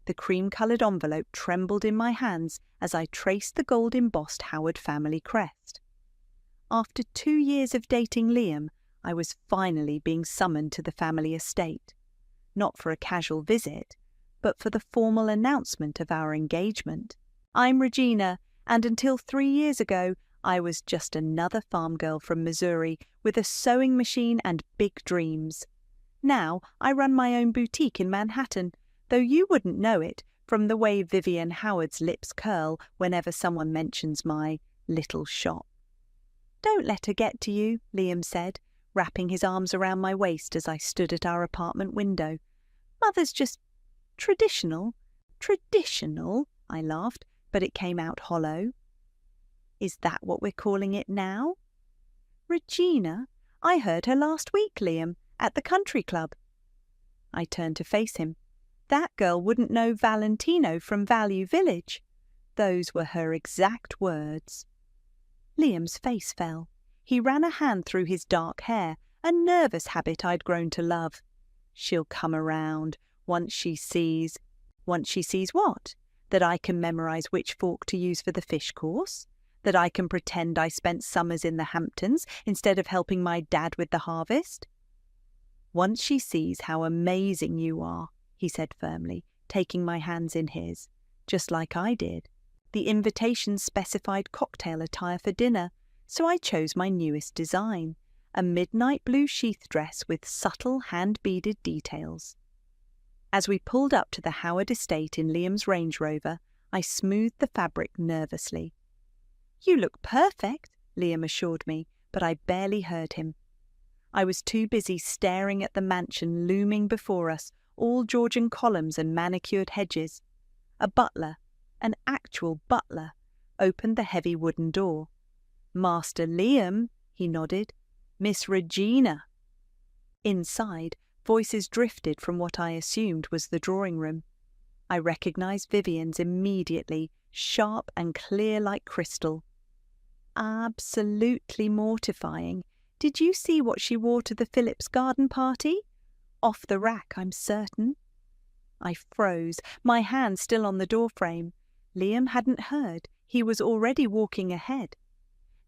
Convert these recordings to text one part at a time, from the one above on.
The cream-coloured envelope trembled in my hands as I traced the gold-embossed Howard family crest. After 2 years of dating Liam, I was finally being summoned to the family estate. Not for a casual visit, but for the formal announcement of our engagement. I'm Regina, and until 3 years ago, I was just another farm girl from Missouri with a sewing machine and big dreams. Now I run my own boutique in Manhattan, though you wouldn't know it from the way Vivian Howard's lips curl whenever someone mentions my little shop. "Don't let her get to you," Liam said, wrapping his arms around my waist as I stood at our apartment window. "Mother's just traditional." "Traditional?" I laughed, but it came out hollow. "Is that what we're calling it now?" "Regina? I heard her last week, Liam, at the country club." I turned to face him. That girl wouldn't know Valentino from Value Village. Those were her exact words. Liam's face fell. He ran a hand through his dark hair, a nervous habit I'd grown to love. "She'll come around once she sees—" "Once she sees what? That I can memorize which fork to use for the fish course? That I can pretend I spent summers in the Hamptons instead of helping my dad with the harvest?" "Once she sees how amazing you are," he said firmly, taking my hands in his, just like I did. The invitation specified cocktail attire for dinner, so I chose my newest design, a midnight blue sheath dress with subtle hand-beaded details. As we pulled up to the Howard estate in Liam's Range Rover, I smoothed the fabric nervously. "You look perfect," Liam assured me, but I barely heard him. I was too busy staring at the mansion looming before us, all Georgian columns and manicured hedges. A butler, an actual butler, opened the heavy wooden door. "Master Liam," he nodded. "Miss Regina." Inside, voices drifted from what I assumed was the drawing room. I recognized Vivian's immediately, sharp and clear like crystal. "Absolutely mortifying. Did you see what she wore to the Phillips garden party? Off the rack, I'm certain." I froze, my hand still on the doorframe. Liam hadn't heard. He was already walking ahead.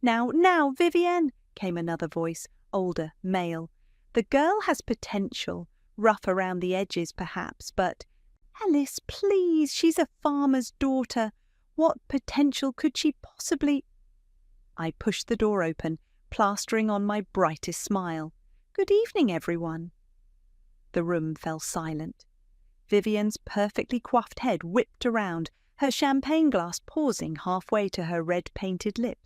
Now, Vivian," came another voice, older, male. "The girl has potential, rough around the edges perhaps, but—" "Alice, please, she's a farmer's daughter. What potential could she possibly—" I pushed the door open, plastering on my brightest smile. "Good evening, everyone." The room fell silent. Vivian's perfectly coiffed head whipped around, her champagne glass pausing halfway to her red-painted lips.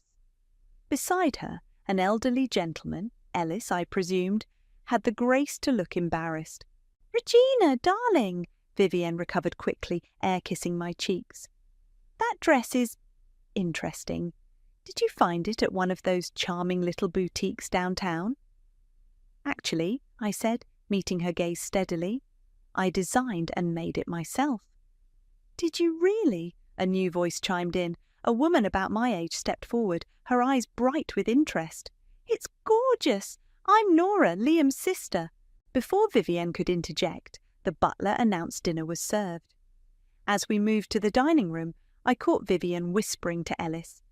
Beside her, an elderly gentleman, Ellis, I presumed, had the grace to look embarrassed. "Regina, darling," Vivian recovered quickly, air-kissing my cheeks. "That dress is interesting. Did you find it at one of those charming little boutiques downtown?" "Actually," I said, meeting her gaze steadily, "I designed and made it myself." "Did you really?" a new voice chimed in. A woman about my age stepped forward, her eyes bright with interest. "It's gorgeous! I'm Nora, Liam's sister." Before Vivian could interject, the butler announced dinner was served. As we moved to the dining room, I caught Vivian whispering to Ellis.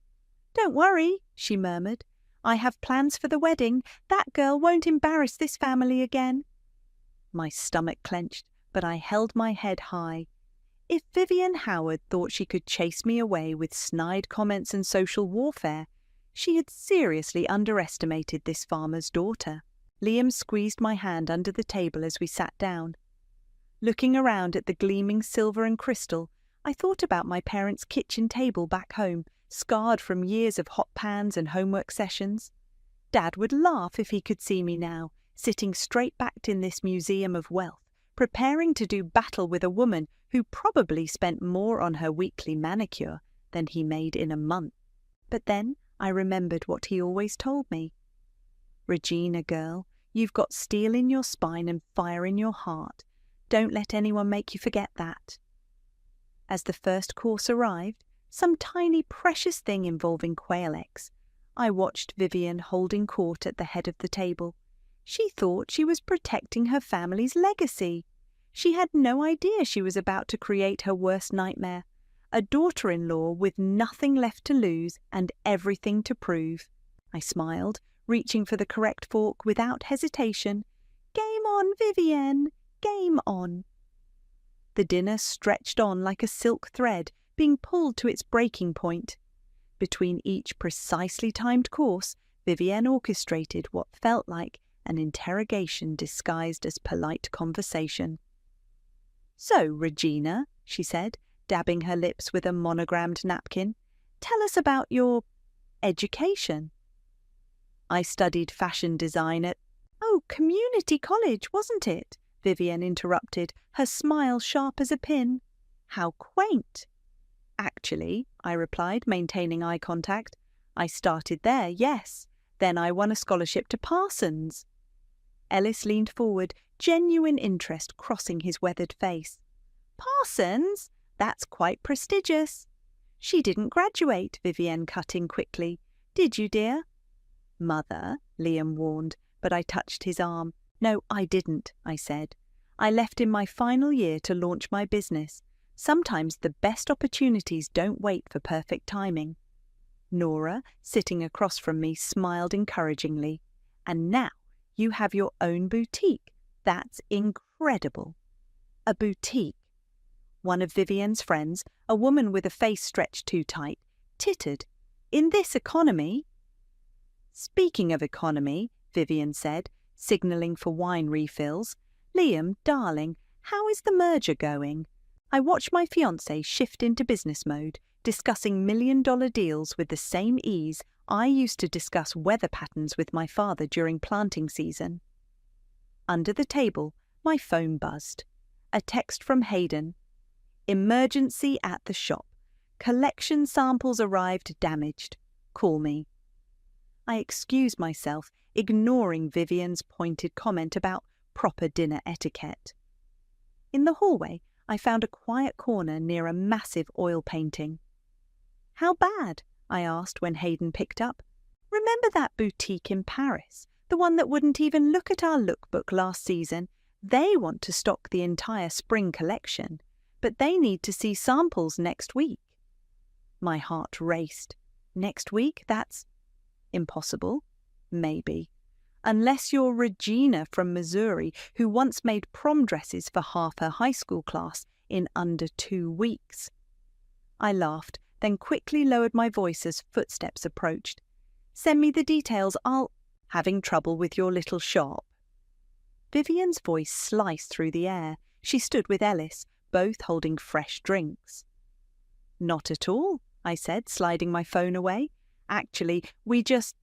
"Don't worry," she murmured. "I have plans for the wedding. That girl won't embarrass this family again." My stomach clenched, but I held my head high. If Vivian Howard thought she could chase me away with snide comments and social warfare, she had seriously underestimated this farmer's daughter. Liam squeezed my hand under the table as we sat down. Looking around at the gleaming silver and crystal, I thought about my parents' kitchen table back home, scarred from years of hot pans and homework sessions. Dad would laugh if he could see me now, sitting straight-backed in this museum of wealth, preparing to do battle with a woman who probably spent more on her weekly manicure than he made in a month. But then I remembered what he always told me. "Regina, girl, you've got steel in your spine and fire in your heart. Don't let anyone make you forget that." As the first course arrived, some tiny precious thing involving quail eggs, I watched Vivian holding court at the head of the table. She thought she was protecting her family's legacy. She had no idea she was about to create her worst nightmare, a daughter-in-law with nothing left to lose and everything to prove. I smiled, reaching for the correct fork without hesitation. Game on, Vivienne, game on. The dinner stretched on like a silk thread, being pulled to its breaking point. Between each precisely timed course, Vivienne orchestrated what felt like an interrogation disguised as polite conversation. "So, Regina," she said, dabbing her lips with a monogrammed napkin, "tell us about your education." "I studied fashion design at—" "Oh, community college, wasn't it?" Vivienne interrupted, her smile sharp as a pin. "How quaint." "Actually," I replied, maintaining eye contact, "I started there, yes. Then I won a scholarship to Parsons." Ellis leaned forward, genuine interest crossing his weathered face. "Parsons? That's quite prestigious." "She didn't graduate," Vivienne cut in quickly. "Did you, dear?" "Mother," Liam warned, but I touched his arm. "No, I didn't," I said. "I left in my final year to launch my business. Sometimes the best opportunities don't wait for perfect timing." Nora, sitting across from me, smiled encouragingly. "And now you have your own boutique. That's incredible." A boutique. One of Vivienne's friends, a woman with a face stretched too tight, tittered. "In this economy?" "Speaking of economy," Vivienne said, signalling for wine refills, "Liam, darling, how is the merger going?" I watched my fiancé shift into business mode, discussing million-dollar deals with the same ease I used to discuss weather patterns with my father during planting season. Under the table, my phone buzzed. A text from Hayden. "Emergency at the shop. Collection samples arrived damaged. Call me." I excused myself, ignoring Vivienne's pointed comment about proper dinner etiquette. In the hallway, I found a quiet corner near a massive oil painting. "How bad?" I asked when Hayden picked up. "Remember that boutique in Paris, the one that wouldn't even look at our lookbook last season? They want to stock the entire spring collection, but they need to see samples next week." My heart raced. Next week? That's impossible? Maybe. Unless you're Regina from Missouri, who once made prom dresses for half her high school class in under 2 weeks. I laughed, then quickly lowered my voice as footsteps approached. "Send me the details, Having trouble with your little shop?" Vivienne's voice sliced through the air. She stood with Ellis, both holding fresh drinks. "Not at all," I said, sliding my phone away. "Actually, we just—"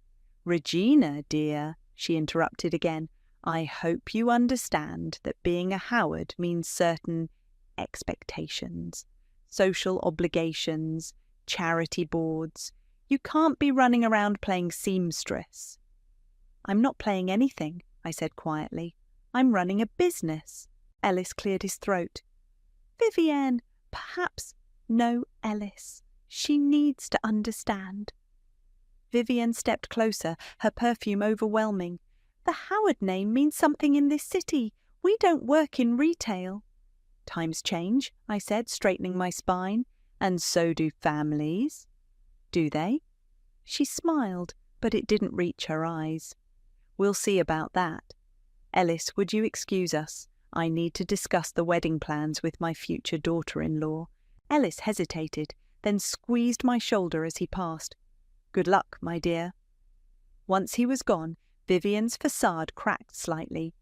"Regina, dear," she interrupted again, "I hope you understand that being a Howard means certain expectations, social obligations, charity boards. You can't be running around playing seamstress." "I'm not playing anything," I said quietly. "I'm running a business." Ellis cleared his throat. "Vivienne, perhaps—" "No, Ellis. She needs to understand." Vivienne stepped closer, her perfume overwhelming. "The Howard name means something in this city. We don't work in retail." "Times change," I said, straightening my spine. "And so do families." "Do they?" She smiled, but it didn't reach her eyes. "We'll see about that. Ellis, would you excuse us? I need to discuss the wedding plans with my future daughter-in-law." Ellis hesitated, then squeezed my shoulder as he passed. "Good luck, my dear." Once he was gone, Vivienne's facade cracked slightly.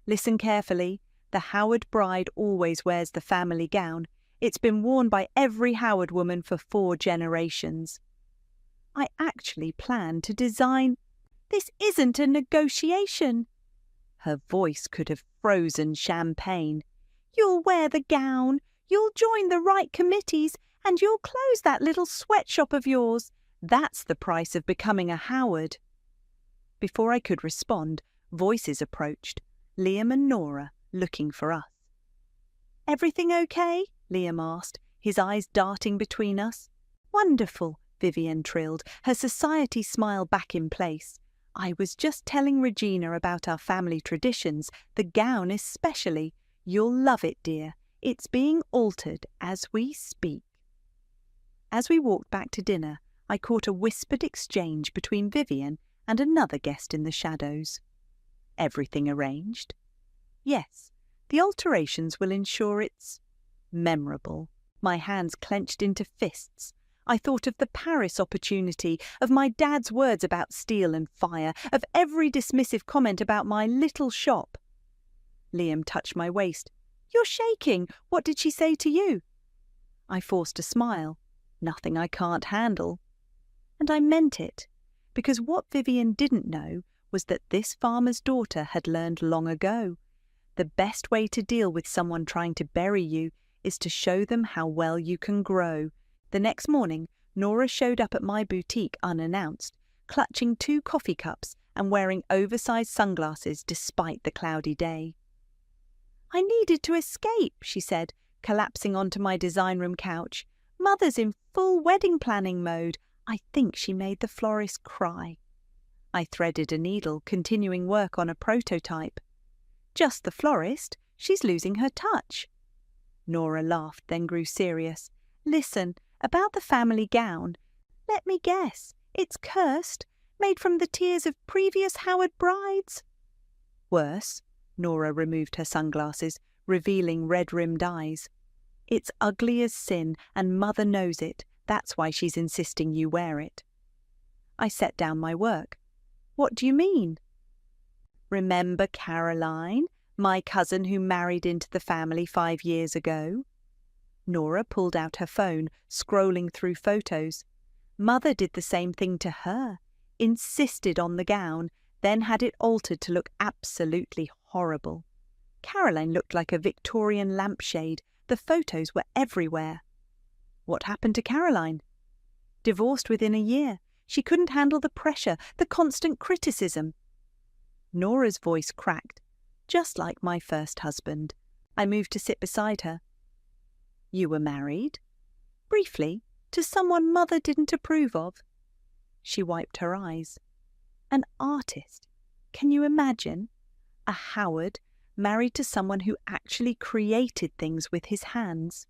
"Listen carefully. The Howard bride always wears the family gown. It's been worn by every Howard woman for 4 generations. I actually plan to design—" "This isn't a negotiation." Her voice could have frozen champagne. "You'll wear the gown, you'll join the right committees, and you'll close that little sweatshop of yours. That's the price of becoming a Howard." Before I could respond, voices approached, Liam and Nora, looking for us. "Everything okay?" Liam asked, his eyes darting between us. "Wonderful," Vivienne trilled, her society smile back in place. "I was just telling Regina about our family traditions, the gown especially. You'll love it, dear. It's being altered as we speak. As we walked back to dinner, I caught a whispered exchange between Vivian and another guest in the shadows. Everything arranged? Yes, the alterations will ensure it's memorable. My hands clenched into fists. I thought of the Paris opportunity, of my dad's words about steel and fire, of every dismissive comment about my little shop. Liam touched my waist. You're shaking. What did she say to you? I forced a smile. Nothing I can't handle. And I meant it, because what Vivian didn't know was that this farmer's daughter had learned long ago. The best way to deal with someone trying to bury you is to show them how well you can grow. The next morning, Nora showed up at my boutique unannounced, clutching 2 coffee cups and wearing oversized sunglasses despite the cloudy day. I needed to escape, she said, collapsing onto my design room couch. Mother's in full wedding planning mode. I think she made the florist cry. I threaded a needle, continuing work on a prototype. Just the florist. She's losing her touch. Nora laughed, then grew serious. Listen, about the family gown. Let me guess. It's cursed, made from the tears of previous Howard brides. Worse. Nora removed her sunglasses, revealing red-rimmed eyes. It's ugly as sin, and Mother knows it. That's why she's insisting you wear it. I set down my work. What do you mean? Remember Caroline, my cousin who married into the family 5 years ago? Nora pulled out her phone, scrolling through photos. Mother did the same thing to her, insisted on the gown, then had it altered to look absolutely horrible. Caroline looked like a Victorian lampshade. The photos were everywhere. What happened to Caroline? Divorced within a year. She couldn't handle the pressure, the constant criticism. Nora's voice cracked, just like my first husband. I moved to sit beside her. You were married? Briefly, to someone Mother didn't approve of. She wiped her eyes. An artist. Can you imagine? A Howard married to someone who actually created things with his hands.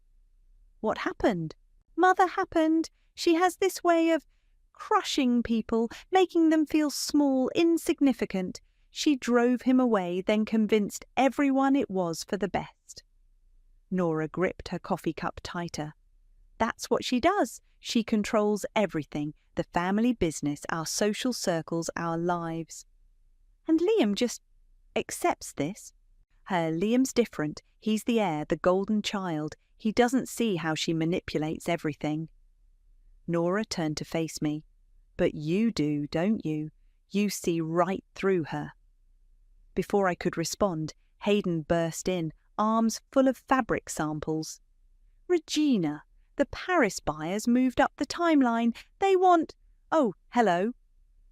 What happened? Mother happened. She has this way of crushing people, making them feel small, insignificant. She drove him away, then convinced everyone it was for the best. Nora gripped her coffee cup tighter. That's what she does. She controls everything, the family business, our social circles, our lives. And Liam just accepts this. Liam's different. He's the heir, the golden child. He doesn't see how she manipulates everything. Nora turned to face me. But you do, don't you? You see right through her. Before I could respond, Hayden burst in, arms full of fabric samples. Regina, the Paris buyers moved up the timeline. They want... Oh, hello.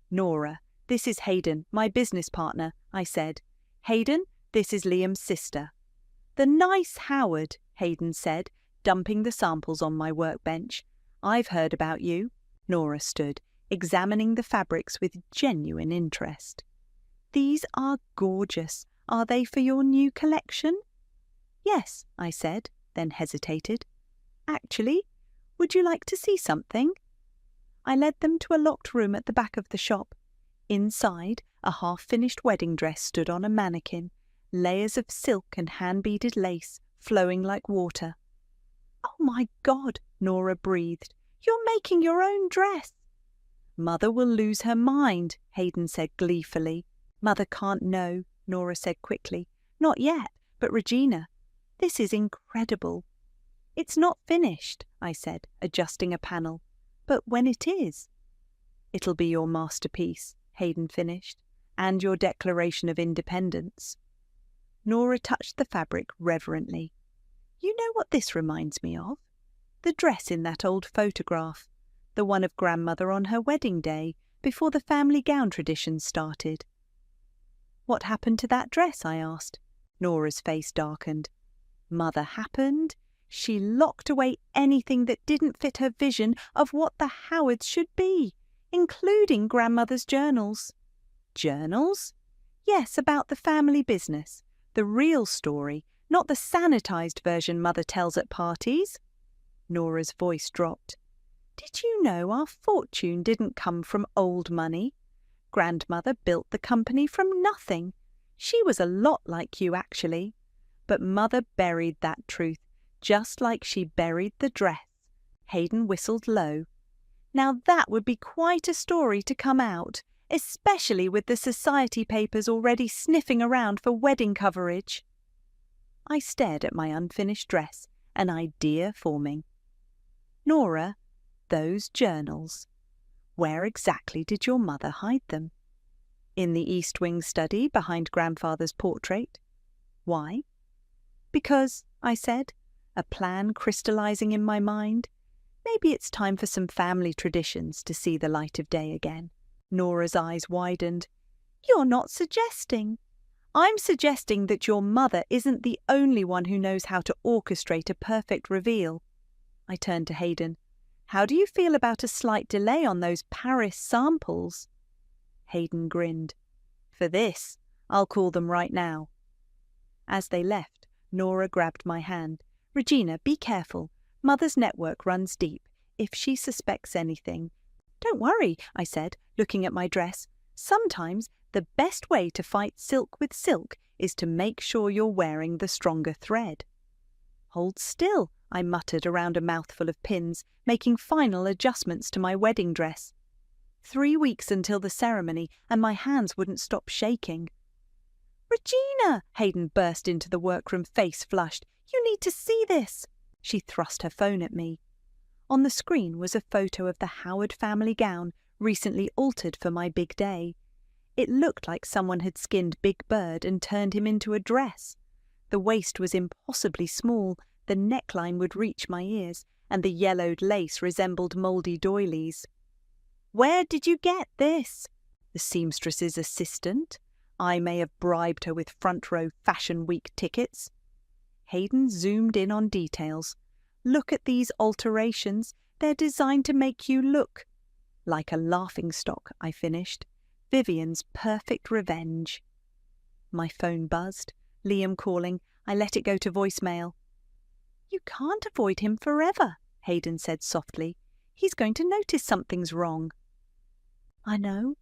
Nora, this is Hayden, my business partner, I said. Hayden, this is Liam's sister. The nice Howard, Hayden said, dumping the samples on my workbench. I've heard about you. Nora stood, examining the fabrics with genuine interest. These are gorgeous. Are they for your new collection? Yes, I said, then hesitated. Actually, would you like to see something? I led them to a locked room at the back of the shop. Inside, a half-finished wedding dress stood on a mannequin, layers of silk and hand-beaded lace flowing like water. Oh my God, Nora breathed. You're making your own dress. Mother will lose her mind, Hayden said gleefully. Mother can't know, Nora said quickly. Not yet, but Regina, this is incredible. It's not finished, I said, adjusting a panel. But when it is, it'll be your masterpiece, Hayden finished, and your Declaration of Independence. Nora touched the fabric reverently. You know what this reminds me of? The dress in that old photograph, the one of Grandmother on her wedding day, before the family gown tradition started. What happened to that dress? I asked. Nora's face darkened. Mother happened. She locked away anything that didn't fit her vision of what the Howards should be, including Grandmother's journals. Journals? Yes, about the family business. The real story, not the sanitized version Mother tells at parties. Nora's voice dropped. Did you know our fortune didn't come from old money? Grandmother built the company from nothing. She was a lot like you, actually. But Mother buried that truth, just like she buried the dress. Hayden whistled low. Now that would be quite a story to come out, especially with the society papers already sniffing around for wedding coverage. I stared at my unfinished dress, an idea forming. Nora, those journals. Where exactly did your mother hide them? In the East Wing study behind Grandfather's portrait. Why? Because, I said, a plan crystallizing in my mind. Maybe it's time for some family traditions to see the light of day again. Nora's eyes widened. You're not suggesting. I'm suggesting that your mother isn't the only one who knows how to orchestrate a perfect reveal. I turned to Hayden. How do you feel about a slight delay on those Paris samples? Hayden grinned. For this, I'll call them right now. As they left, Nora grabbed my hand. Regina, be careful. Mother's network runs deep. If she suspects anything. Don't worry, I said, looking at my dress. Sometimes the best way to fight silk with silk is to make sure you're wearing the stronger thread. Hold still, I muttered around a mouthful of pins, making final adjustments to my wedding dress. 3 weeks until the ceremony, and my hands wouldn't stop shaking. Regina! Hayden burst into the workroom, face flushed. You need to see this! She thrust her phone at me. On the screen was a photo of the Howard family gown, recently altered for my big day. It looked like someone had skinned Big Bird and turned him into a dress. The waist was impossibly small, the neckline would reach my ears, and the yellowed lace resembled mouldy doilies. Where did you get this? The seamstress's assistant? I may have bribed her with front-row Fashion Week tickets. Hayden zoomed in on details. Look at these alterations. They're designed to make you look like a laughingstock, I finished. Vivian's perfect revenge. My phone buzzed. Liam calling. I let it go to voicemail. You can't avoid him forever, Hayden said softly. He's going to notice something's wrong. I know.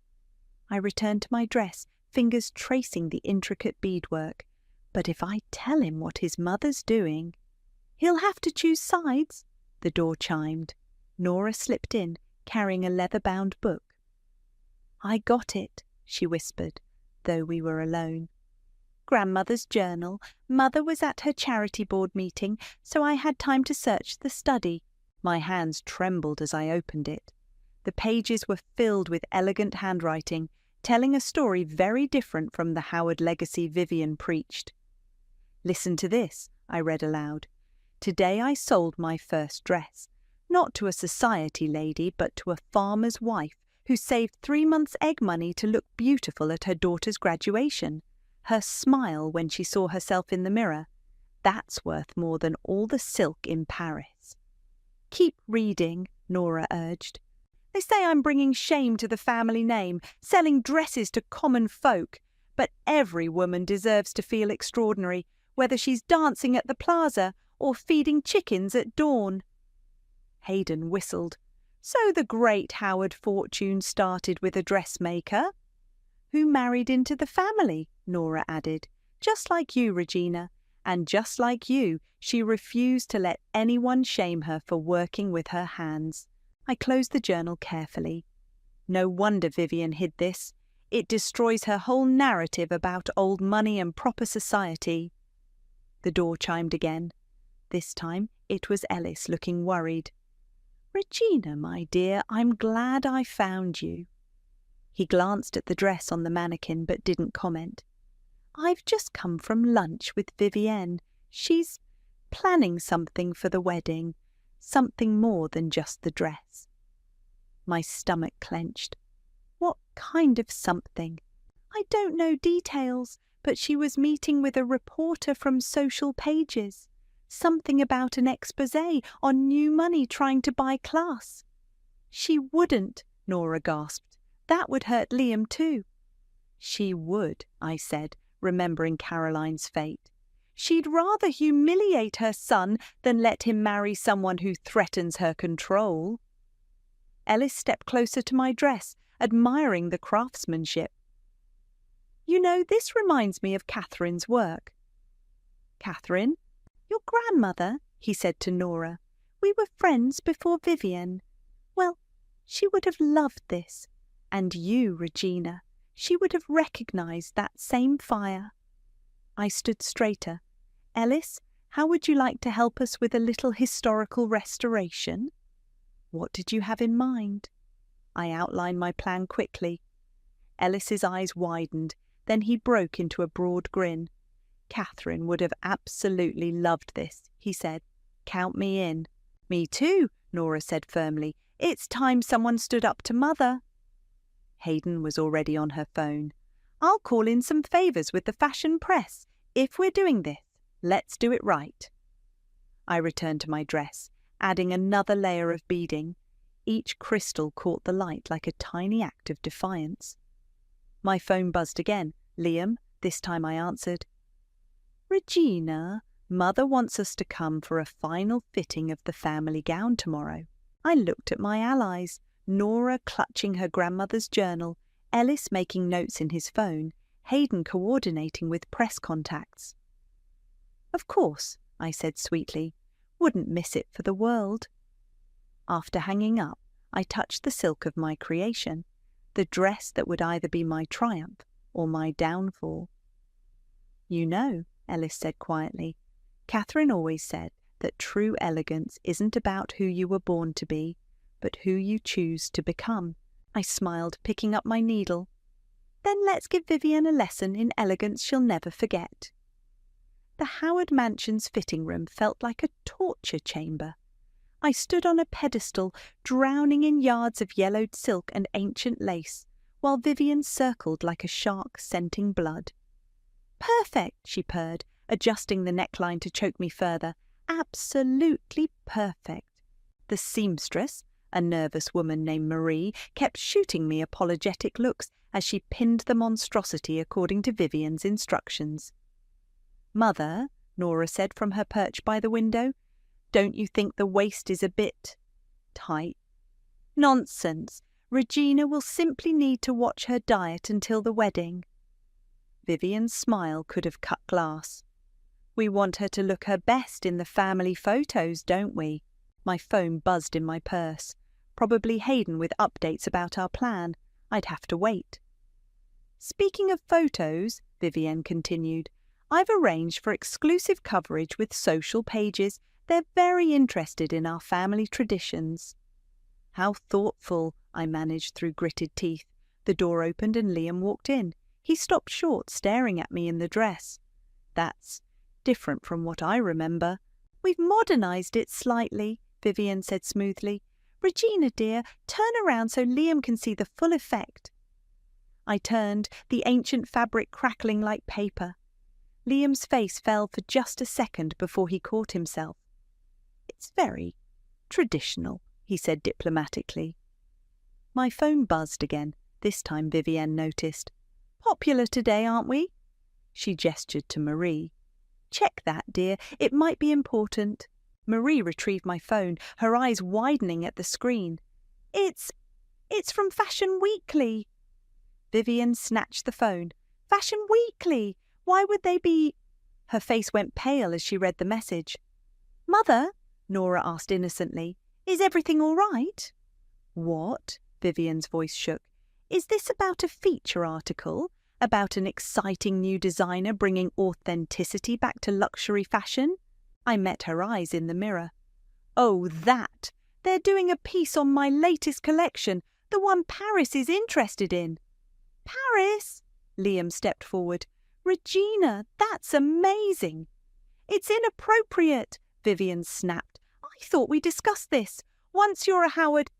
I returned to my dress, fingers tracing the intricate beadwork. But if I tell him what his mother's doing, he'll have to choose sides. The door chimed. Nora slipped in, carrying a leather-bound book. I got it, she whispered, though we were alone. Grandmother's journal. Mother was at her charity board meeting, so I had time to search the study. My hands trembled as I opened it. The pages were filled with elegant handwriting, telling a story very different from the Howard legacy Vivian preached. Listen to this, I read aloud. Today I sold my first dress, not to a society lady, but to a farmer's wife who saved 3 months' egg money to look beautiful at her daughter's graduation. Her smile when she saw herself in the mirror. That's worth more than all the silk in Paris. Keep reading, Nora urged. They say I'm bringing shame to the family name, selling dresses to common folk. But every woman deserves to feel extraordinary, whether she's dancing at the plaza or feeding chickens at dawn. Hayden whistled. So the great Howard fortune started with a dressmaker? Who married into the family, Nora added. Just like you, Regina. And just like you, she refused to let anyone shame her for working with her hands. I closed the journal carefully. No wonder Vivian hid this. It destroys her whole narrative about old money and proper society. The door chimed again. This time it was Ellis looking worried. Regina, my dear, I'm glad I found you. He glanced at the dress on the mannequin but didn't comment. I've just come from lunch with Vivienne. She's planning something for the wedding, something more than just the dress. My stomach clenched. What kind of something? I don't know details, but she was meeting with a reporter from Social Pages. Something about an exposé on new money trying to buy class. She wouldn't, Nora gasped. That would hurt Liam too. She would, I said, remembering Caroline's fate. She'd rather humiliate her son than let him marry someone who threatens her control. Ellis stepped closer to my dress, admiring the craftsmanship. You know, this reminds me of Catherine's work. Catherine? Your grandmother, he said to Nora. We were friends before Vivian. Well, she would have loved this. And you, Regina, she would have recognised that same fire. I stood straighter. Ellis, how would you like to help us with a little historical restoration? What did you have in mind? I outlined my plan quickly. Ellis's eyes widened, then he broke into a broad grin. Catherine would have absolutely loved this, he said. Count me in. Me too, Nora said firmly. It's time someone stood up to Mother. Hayden was already on her phone. I'll call in some favours with the fashion press. If we're doing this, let's do it right. I returned to my dress, adding another layer of beading. Each crystal caught the light like a tiny act of defiance. My phone buzzed again. Liam, this time I answered. Regina, Mother wants us to come for a final fitting of the family gown tomorrow. I looked at my allies, Nora clutching her grandmother's journal, Ellis making notes in his phone, Hayden coordinating with press contacts. Of course, I said sweetly. Wouldn't miss it for the world. After hanging up, I touched the silk of my creation, the dress that would either be my triumph or my downfall. You know, Ellis said quietly, Catherine always said that true elegance isn't about who you were born to be, but who you choose to become. I smiled, picking up my needle. Then let's give Vivian a lesson in elegance she'll never forget. The Howard Mansion's fitting room felt like a torture chamber. I stood on a pedestal, drowning in yards of yellowed silk and ancient lace, while Vivian circled like a shark scenting blood. Perfect, she purred, adjusting the neckline to choke me further. Absolutely perfect. The seamstress, a nervous woman named Marie, kept shooting me apologetic looks as she pinned the monstrosity according to Vivian's instructions. Mother, Nora said from her perch by the window, don't you think the waist is a bit tight? Nonsense. Regina will simply need to watch her diet until the wedding. Vivian's smile could have cut glass. We want her to look her best in the family photos, don't we? My phone buzzed in my purse. Probably Hayden with updates about our plan. I'd have to wait. Speaking of photos, Vivian continued, I've arranged for exclusive coverage with social pages. They're very interested in our family traditions. How thoughtful, I managed through gritted teeth. The door opened and Liam walked in. He stopped short, staring at me in the dress. That's different from what I remember. We've modernised it slightly, Vivian said smoothly. Regina, dear, turn around so Liam can see the full effect. I turned, the ancient fabric crackling like paper. Liam's face fell for just a second before he caught himself. It's very traditional, he said diplomatically. My phone buzzed again. This time Vivienne noticed. Popular today, aren't we? She gestured to Marie. Check that, dear. It might be important. Marie retrieved my phone, her eyes widening at the screen. It's from Fashion Weekly. Vivian snatched the phone. Fashion Weekly! Why would they be... Her face went pale as she read the message. Mother, Nora asked innocently, is everything all right? What? Vivian's voice shook. Is this about a feature article? About an exciting new designer bringing authenticity back to luxury fashion? I met her eyes in the mirror. Oh, that! They're doing a piece on my latest collection, the one Paris is interested in. Paris? Liam stepped forward. Regina, that's amazing. It's inappropriate, Vivian snapped. I thought we discussed this. Once you're a Howard...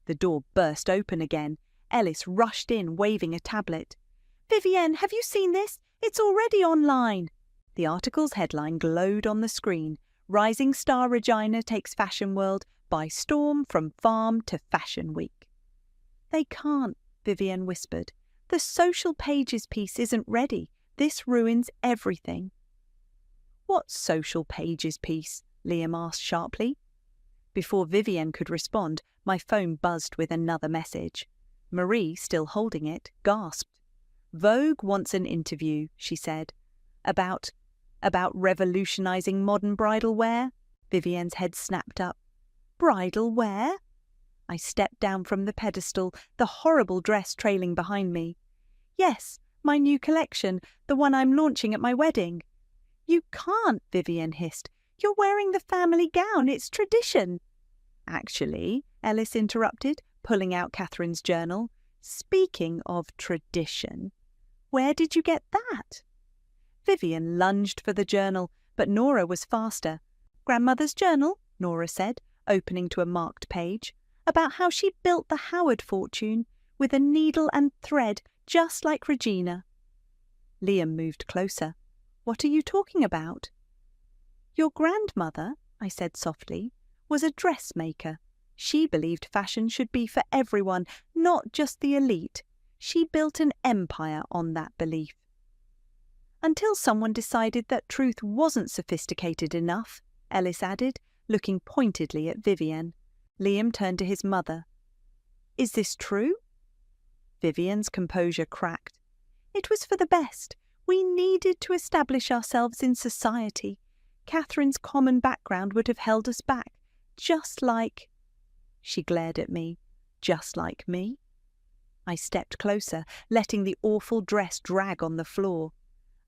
The door burst open again. Ellis rushed in, waving a tablet. Vivienne, have you seen this? It's already online. The article's headline glowed on the screen. Rising star Regina takes fashion world by storm from farm to fashion week. They can't, Vivienne whispered. The social pages piece isn't ready. This ruins everything. "What social pages piece?" Liam asked sharply. Before Vivienne could respond, my phone buzzed with another message. Marie, still holding it, gasped. "Vogue wants an interview," she said. About revolutionizing modern bridal wear?" Vivienne's head snapped up. "Bridal wear?" I stepped down from the pedestal, the horrible dress trailing behind me. "Yes, my new collection, the one I'm launching at my wedding." "You can't," Vivienne hissed. "You're wearing the family gown. It's tradition." "Actually," Ellis interrupted, pulling out Catherine's journal, "speaking of tradition, where did you get that?" Vivienne lunged for the journal, but Nora was faster. "Grandmother's journal," Nora said, opening to a marked page, "about how she built the Howard fortune with a needle and thread just like Regina." Liam moved closer. "What are you talking about?" "Your grandmother," I said softly, "was a dressmaker. She believed fashion should be for everyone, not just the elite. She built an empire on that belief." "Until someone decided that truth wasn't sophisticated enough," Ellis added, looking pointedly at Vivienne. Liam turned to his mother. "Is this true?" Vivienne's composure cracked. "It was for the best. We needed to establish ourselves in society. Catherine's common background would have held us back, just like—" She glared at me. "Just like me?" I stepped closer, letting the awful dress drag on the floor.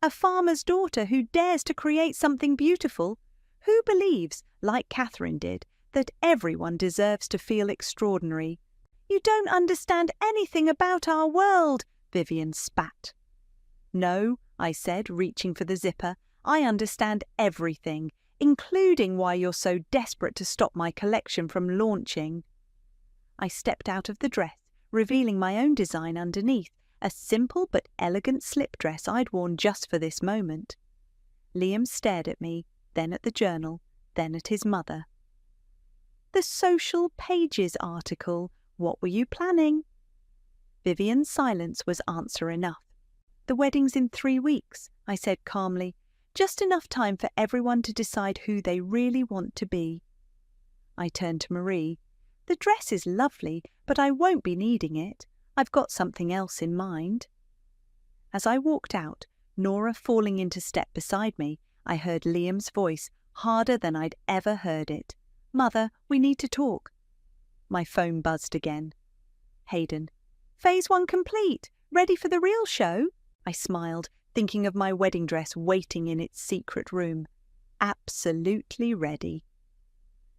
"A farmer's daughter who dares to create something beautiful, who believes, like Catherine did, that everyone deserves to feel extraordinary." "You don't understand anything about our world," Vivienne spat. "No," I said, reaching for the zipper. "I understand everything, including why you're so desperate to stop my collection from launching." I stepped out of the dress, revealing my own design underneath, a simple but elegant slip dress I'd worn just for this moment. Liam stared at me, then at the journal, then at his mother. "The Social Pages article. What were you planning?" Vivienne's silence was answer enough. "The wedding's in 3 weeks," I said calmly. "Just enough time for everyone to decide who they really want to be." I turned to Marie. "The dress is lovely, but I won't be needing it. I've got something else in mind." As I walked out, Nora falling into step beside me, I heard Liam's voice, harder than I'd ever heard it. "Mother, we need to talk." My phone buzzed again. Hayden. "Phase 1 complete. Ready for the real show?" I smiled, thinking of my wedding dress waiting in its secret room. Absolutely ready.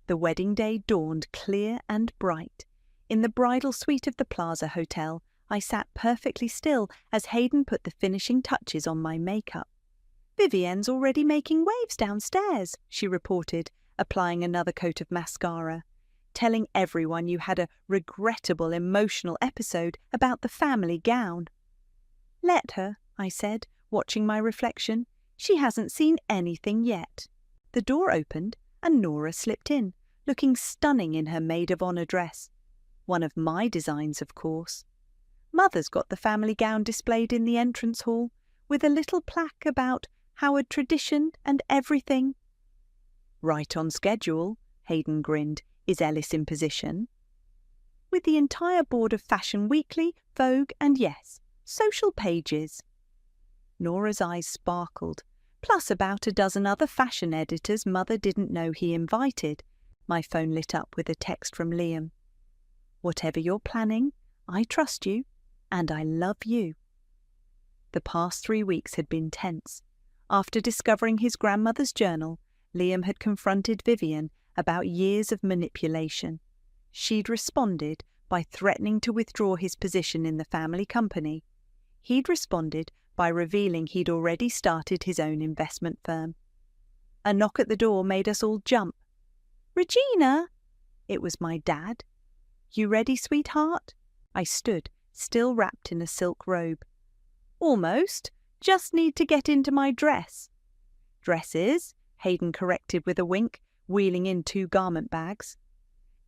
The wedding day dawned clear and bright. In the bridal suite of the Plaza Hotel, I sat perfectly still as Hayden put the finishing touches on my makeup. "Vivienne's already making waves downstairs," she reported, applying another coat of mascara, "telling everyone you had a regrettable emotional episode about the family gown." "Let her," I said, watching my reflection. "She hasn't seen anything yet." The door opened and Nora slipped in, looking stunning in her maid-of-honor dress. One of my designs, of course. Mother's got the family gown displayed in the entrance hall, with a little plaque about Howard tradition and everything. "Right on schedule," Hayden grinned. "Is Ellis in position?" "With the entire board of Fashion Weekly, Vogue, and yes, Social Pages." Nora's eyes sparkled, plus about a dozen other fashion editors Mother didn't know he invited. My phone lit up with a text from Liam. "Whatever you're planning, I trust you, and I love you." The past 3 weeks had been tense. After discovering his grandmother's journal, Liam had confronted Vivienne about years of manipulation. She'd responded by threatening to withdraw his position in the family company. He'd responded by revealing he'd already started his own investment firm. A knock at the door made us all jump. "Regina!" It was my dad. "You ready, sweetheart?" I stood, still wrapped in a silk robe. "Almost. Just need to get into my dress." "Dresses," Hayden corrected with a wink, wheeling in 2 garment bags.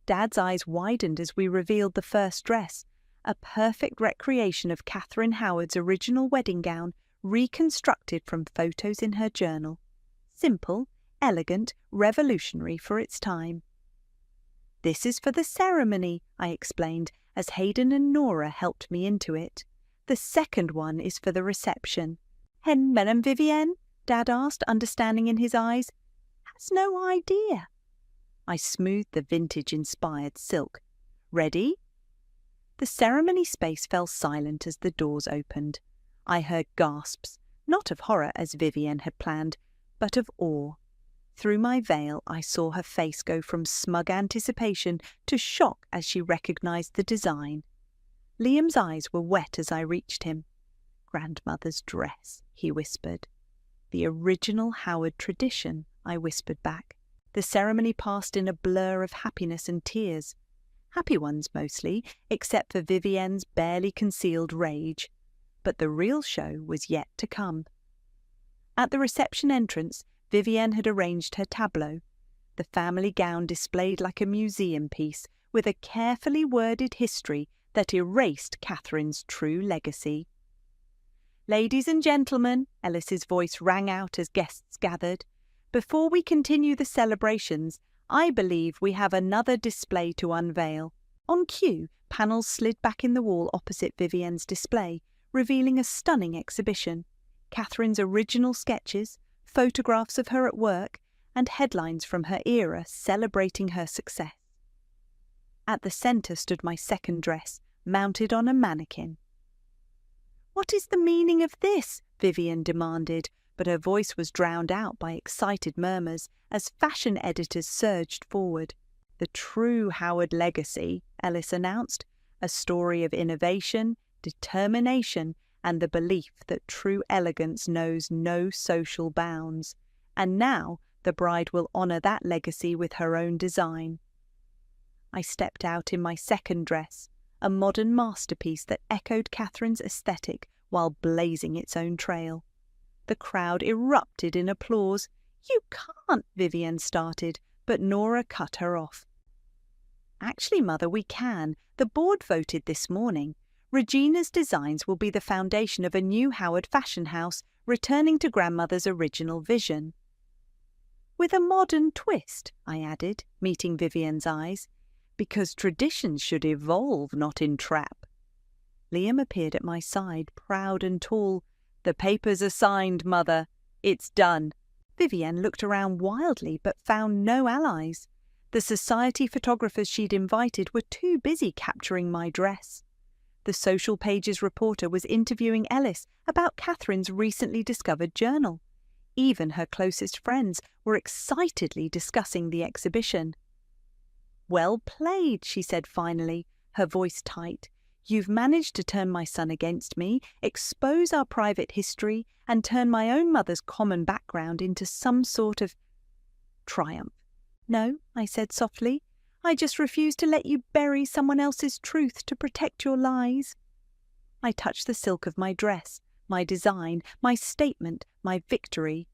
Dad's eyes widened as we revealed the first dress, a perfect recreation of Catherine Howard's original wedding gown, reconstructed from photos in her journal. Simple, elegant, revolutionary for its time. "This is for the ceremony," I explained, as Hayden and Nora helped me into it. "The second one is for the reception." "And Madame Vivienne?" Dad asked, understanding in his eyes. "Has no idea." I smoothed the vintage-inspired silk. "Ready?" The ceremony space fell silent as the doors opened. I heard gasps, not of horror as Vivienne had planned, but of awe. Through my veil I saw her face go from smug anticipation to shock as she recognized the design. Liam's eyes were wet as I reached him. "Grandmother's dress," he whispered. "The original Howard tradition," I whispered back. The ceremony passed in a blur of happiness and tears. Happy ones mostly, except for Vivienne's barely concealed rage. But the real show was yet to come. At the reception entrance, Vivienne had arranged her tableau, the family gown displayed like a museum piece, with a carefully worded history that erased Catherine's true legacy. "Ladies and gentlemen," Ellis's voice rang out as guests gathered, "before we continue the celebrations, I believe we have another display to unveil." On cue, panels slid back in the wall opposite Vivienne's display, revealing a stunning exhibition. Catherine's original sketches, photographs of her at work, and headlines from her era celebrating her success. At the centre stood my second dress, mounted on a mannequin. "What is the meaning of this?" Vivienne demanded, but her voice was drowned out by excited murmurs as fashion editors surged forward. "The true Howard legacy," Ellis announced, "a story of innovation, determination, and the belief that true elegance knows no social bounds. And now the bride will honour that legacy with her own design." I stepped out in my second dress, a modern masterpiece that echoed Catherine's aesthetic while blazing its own trail. The crowd erupted in applause. "You can't," Vivienne started, but Nora cut her off. "Actually, Mother, we can. The board voted this morning. Regina's designs will be the foundation of a new Howard fashion house, returning to Grandmother's original vision." "With a modern twist," I added, meeting Vivienne's eyes, "because traditions should evolve, not entrap." Liam appeared at my side, proud and tall. "The papers are signed, Mother. It's done." Vivienne looked around wildly but found no allies. The society photographers she'd invited were too busy capturing my dress. The Social Pages reporter was interviewing Ellis about Catherine's recently discovered journal. Even her closest friends were excitedly discussing the exhibition. "Well played," she said finally, her voice tight. "You've managed to turn my son against me, expose our private history, and turn my own mother's common background into some sort of triumph." "No," I said softly. "I just refuse to let you bury someone else's truth to protect your lies." I touched the silk of my dress, my design, my statement, my victory.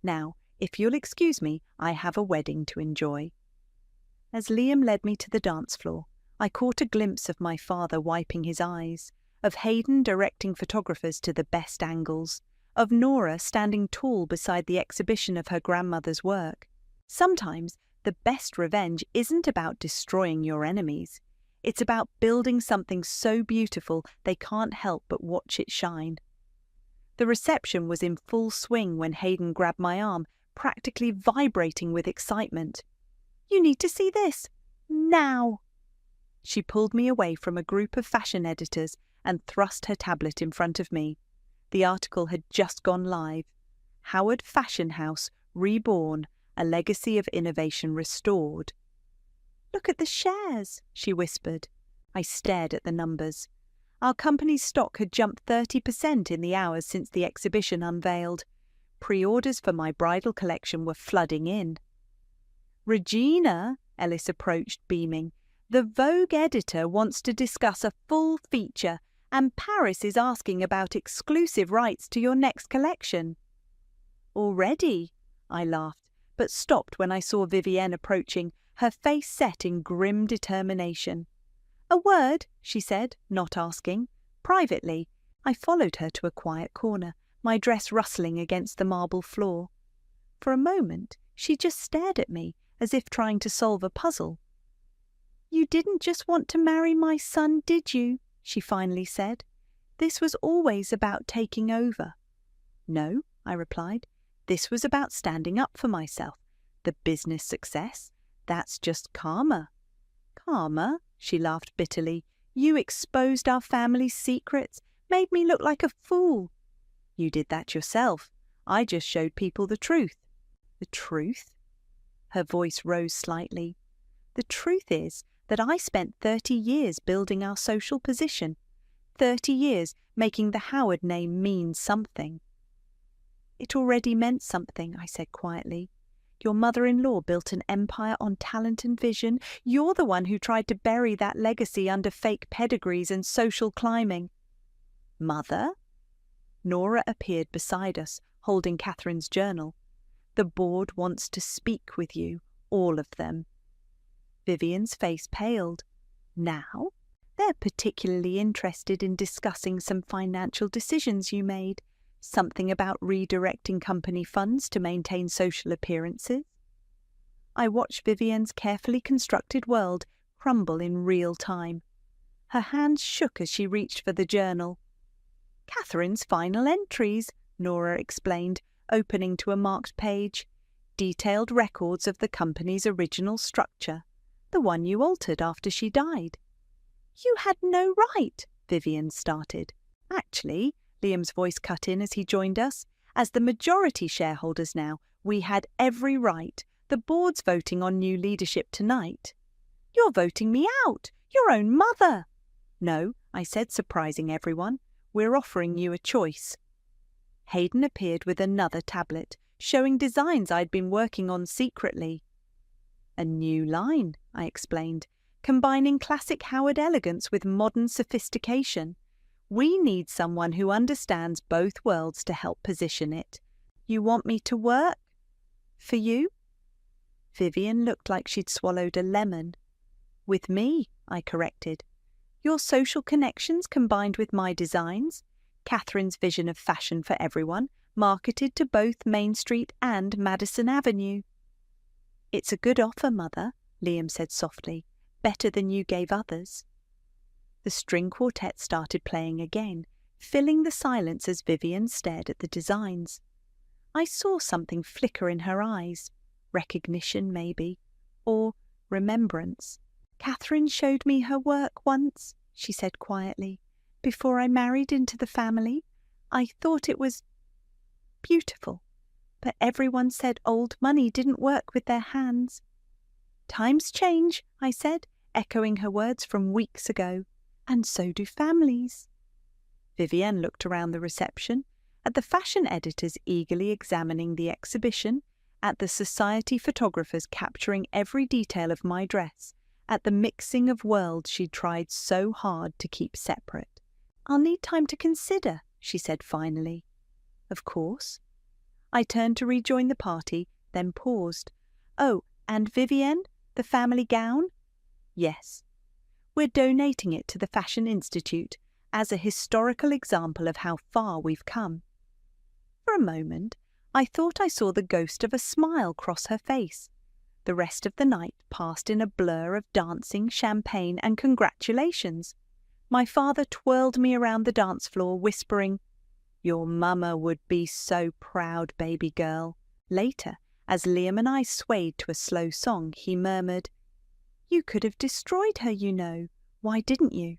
"Now, if you'll excuse me, I have a wedding to enjoy." As Liam led me to the dance floor, I caught a glimpse of my father wiping his eyes, of Hayden directing photographers to the best angles, of Nora standing tall beside the exhibition of her grandmother's work. Sometimes the best revenge isn't about destroying your enemies. It's about building something so beautiful they can't help but watch it shine. The reception was in full swing when Hayden grabbed my arm, practically vibrating with excitement. "You need to see this. Now!" She pulled me away from a group of fashion editors and thrust her tablet in front of me. The article had just gone live. "Howard Fashion House Reborn, a Legacy of Innovation Restored." "Look at the shares," she whispered. I stared at the numbers. Our company's stock had jumped 30% in the hours since the exhibition unveiled. Pre-orders for my bridal collection were flooding in. "Regina," Ellis approached, beaming, "the Vogue editor wants to discuss a full feature, and Paris is asking about exclusive rights to your next collection." "Already?" I laughed, but stopped when I saw Vivienne approaching, her face set in grim determination. "A word," she said, not asking. "Privately." I followed her to a quiet corner, my dress rustling against the marble floor. For a moment, she just stared at me, as if trying to solve a puzzle. "You didn't just want to marry my son, did you?" she finally said. "This was always about taking over." "No," I replied. "This was about standing up for myself. The business success, that's just karma." "Karma?" she laughed bitterly. "You exposed our family's secrets, made me look like a fool." "You did that yourself. I just showed people the truth." "The truth?" Her voice rose slightly. "The truth is that I spent 30 years building our social position, 30 years making the Howard name mean something." "It already meant something," I said quietly. "Your mother-in-law built an empire on talent and vision. You're the one who tried to bury that legacy under fake pedigrees and social climbing." "Mother?" Nora appeared beside us, holding Catherine's journal. "The board wants to speak with you, all of them." Vivian's face paled. "Now? They're particularly interested in discussing some financial decisions you made. Something about redirecting company funds to maintain social appearances." I watched Vivian's carefully constructed world crumble in real time. Her hands shook as she reached for the journal. "Catherine's final entries," Nora explained, opening to a marked page. "Detailed records of the company's original structure, the one you altered after she died." "You had no right," Vivian started. "Actually," Liam's voice cut in as he joined us, "as the majority shareholders now, we had every right. The board's voting on new leadership tonight." "You're voting me out, your own mother." "No," I said, surprising everyone. "We're offering you a choice." Hayden appeared with another tablet, showing designs I'd been working on secretly. "A new line," I explained, "combining classic Howard elegance with modern sophistication. We need someone who understands both worlds to help position it. You want me to work for you?" Vivian looked like she'd swallowed a lemon. "With me," I corrected. "Your social connections combined with my designs, Catherine's vision of fashion for everyone, marketed to both Main Street and Madison Avenue." "It's a good offer, Mother," Liam said softly. "Better than you gave others." The string quartet started playing again, filling the silence as Vivian stared at the designs. I saw something flicker in her eyes. Recognition, maybe. Or remembrance. "Catherine showed me her work once," she said quietly. "Before I married into the family, I thought it was beautiful. But everyone said old money didn't work with their hands." "Times change," I said, echoing her words from weeks ago. "And so do families." Vivienne looked around the reception, at the fashion editors eagerly examining the exhibition, at the society photographers capturing every detail of my dress, at the mixing of worlds she'd tried so hard to keep separate. "I'll need time to consider," she said finally. "Of course." I turned to rejoin the party, then paused. "Oh, and Vivienne, the family gown?" "Yes. We're donating it to the Fashion Institute as a historical example of how far we've come." For a moment, I thought I saw the ghost of a smile cross her face. The rest of the night passed in a blur of dancing, champagne, and congratulations. My father twirled me around the dance floor, whispering, "Your mama would be so proud, baby girl." Later, as Liam and I swayed to a slow song, he murmured, "You could have destroyed her, you know. Why didn't you?"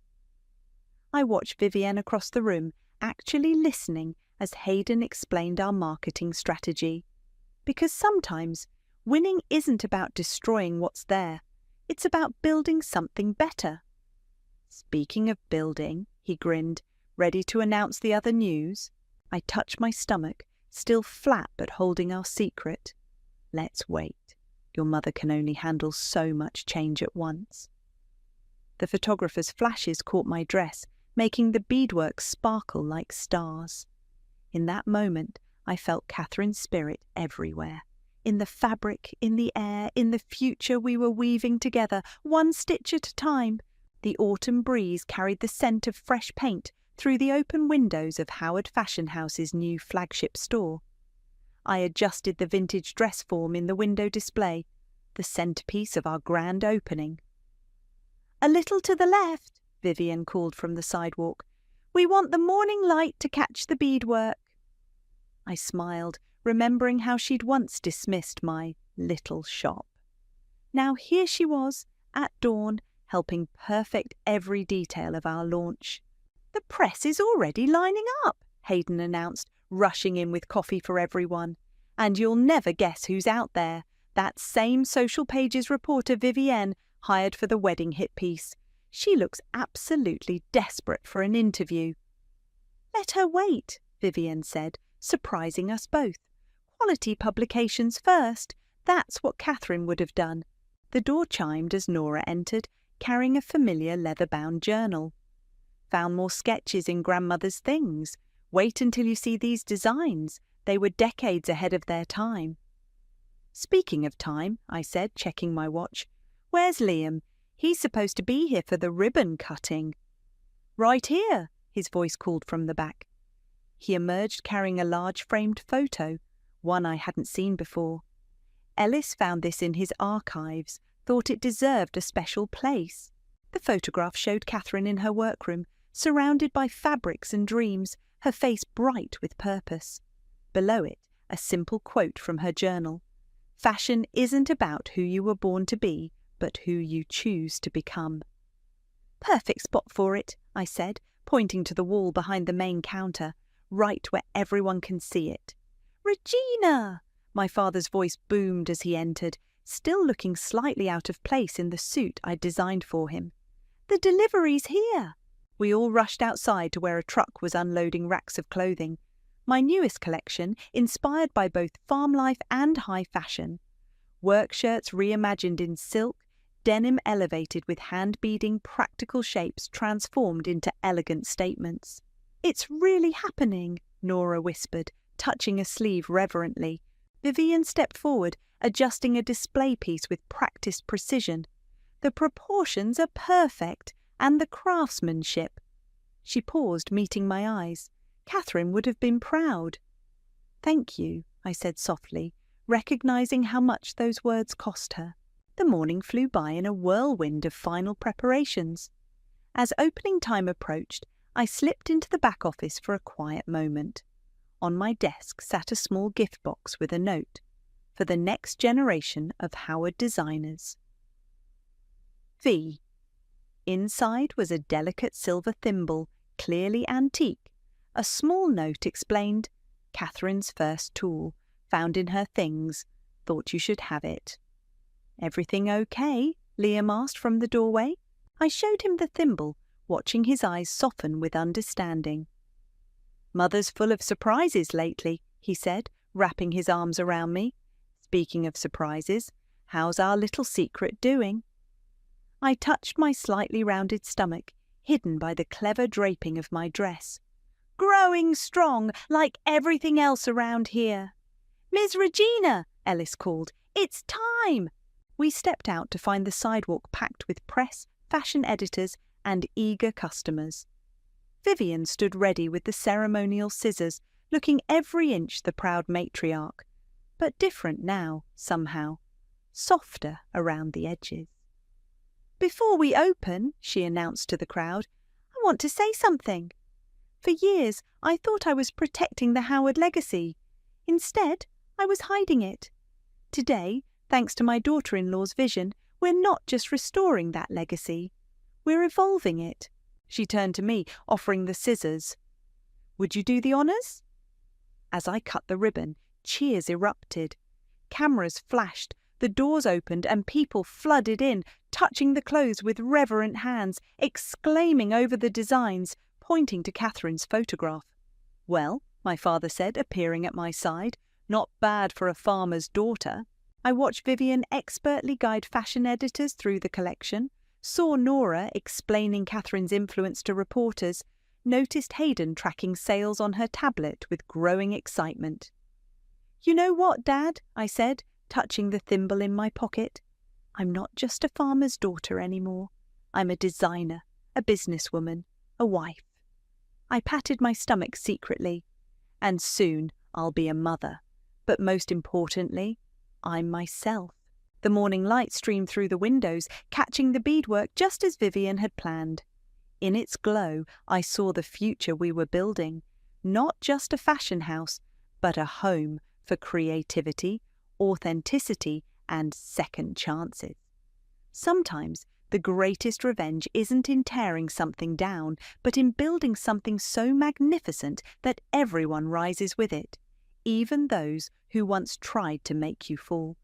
I watched Vivienne across the room, actually listening as Hayden explained our marketing strategy. Because sometimes winning isn't about destroying what's there. It's about building something better. "Speaking of building," he grinned, ready to announce the other news. I touched my stomach, still flat but holding our secret. "Let's wait. Your mother can only handle so much change at once." The photographer's flashes caught my dress, making the beadwork sparkle like stars. In that moment, I felt Catherine's spirit everywhere. In the fabric, in the air, in the future we were weaving together, one stitch at a time. The autumn breeze carried the scent of fresh paint through the open windows of Howard Fashion House's new flagship store. I adjusted the vintage dress form in the window display, the centrepiece of our grand opening. "A little to the left," Vivian called from the sidewalk. "We want the morning light to catch the beadwork." I smiled, remembering how she'd once dismissed my little shop. Now here she was, at dawn, helping perfect every detail of our launch. "The press is already lining up," Hayden announced, rushing in with coffee for everyone. "And you'll never guess who's out there. That same Social Pages reporter Vivienne, hired for the wedding hit piece. She looks absolutely desperate for an interview." "Let her wait," Vivienne said, surprising us both. "Quality publications first. That's what Catherine would have done." The door chimed as Nora entered, carrying a familiar leather-bound journal. "Found more sketches in Grandmother's things. Wait until you see these designs. They were decades ahead of their time." "Speaking of time," I said, checking my watch, "where's Liam? He's supposed to be here for the ribbon cutting." "Right here," his voice called from the back. He emerged carrying a large framed photo, one I hadn't seen before. Ellis found this in his archives, thought it deserved a special place. The photograph showed Catherine in her workroom, surrounded by fabrics and dreams, her face bright with purpose. Below it, a simple quote from her journal. "Fashion isn't about who you were born to be, but who you choose to become." "Perfect spot for it," I said, pointing to the wall behind the main counter, right where everyone can see it. "Regina!" My father's voice boomed as he entered, still looking slightly out of place in the suit I'd designed for him. "The delivery's here!" We all rushed outside to where a truck was unloading racks of clothing. My newest collection, inspired by both farm life and high fashion. Work shirts reimagined in silk, denim elevated with hand-beading practical shapes transformed into elegant statements. "It's really happening," Nora whispered, touching a sleeve reverently. Vivian stepped forward, adjusting a display piece with practiced precision. "The proportions are perfect, and the craftsmanship." She paused, meeting my eyes. Catherine would have been proud. "Thank you," I said softly, recognizing how much those words cost her. The morning flew by in a whirlwind of final preparations. As opening time approached, I slipped into the back office for a quiet moment. On my desk sat a small gift box with a note, "For the next generation of Howard designers." V. Inside was a delicate silver thimble, clearly antique. A small note explained, "Catherine's first tool, found in her things, thought you should have it." "Everything okay?" Liam asked from the doorway. I showed him the thimble, watching his eyes soften with understanding. "Mother's full of surprises lately," he said, wrapping his arms around me. "Speaking of surprises, how's our little secret doing?" I touched my slightly rounded stomach, hidden by the clever draping of my dress. "Growing strong, like everything else around here." "Ms. Regina," Ellis called, "it's time!" We stepped out to find the sidewalk packed with press, fashion editors, and eager customers. Vivian stood ready with the ceremonial scissors, looking every inch the proud matriarch, but different now, somehow, softer around the edges. "Before we open," she announced to the crowd, "I want to say something. For years, I thought I was protecting the Howard legacy. Instead, I was hiding it. Today, thanks to my daughter-in-law's vision, we're not just restoring that legacy. We're evolving it." She turned to me, offering the scissors. "Would you do the honours?" As I cut the ribbon, cheers erupted. Cameras flashed, the doors opened, and people flooded in, touching the clothes with reverent hands, exclaiming over the designs, pointing to Catherine's photograph. "Well," my father said, appearing at my side, "not bad for a farmer's daughter." I watched Vivian expertly guide fashion editors through the collection, saw Nora explaining Catherine's influence to reporters, noticed Hayden tracking sales on her tablet with growing excitement. "You know what, Dad?" I said, touching the thimble in my pocket. "I'm not just a farmer's daughter anymore. I'm a designer, a businesswoman, a wife." I patted my stomach secretly. "And soon I'll be a mother. But most importantly, I'm myself. The morning light streamed through the windows, catching the beadwork just as Vivian had planned. In its glow, I saw the future we were building, not just a fashion house, but a home for creativity, authenticity, and second chances. Sometimes the greatest revenge isn't in tearing something down, but in building something so magnificent that everyone rises with it, even those who once tried to make you fall.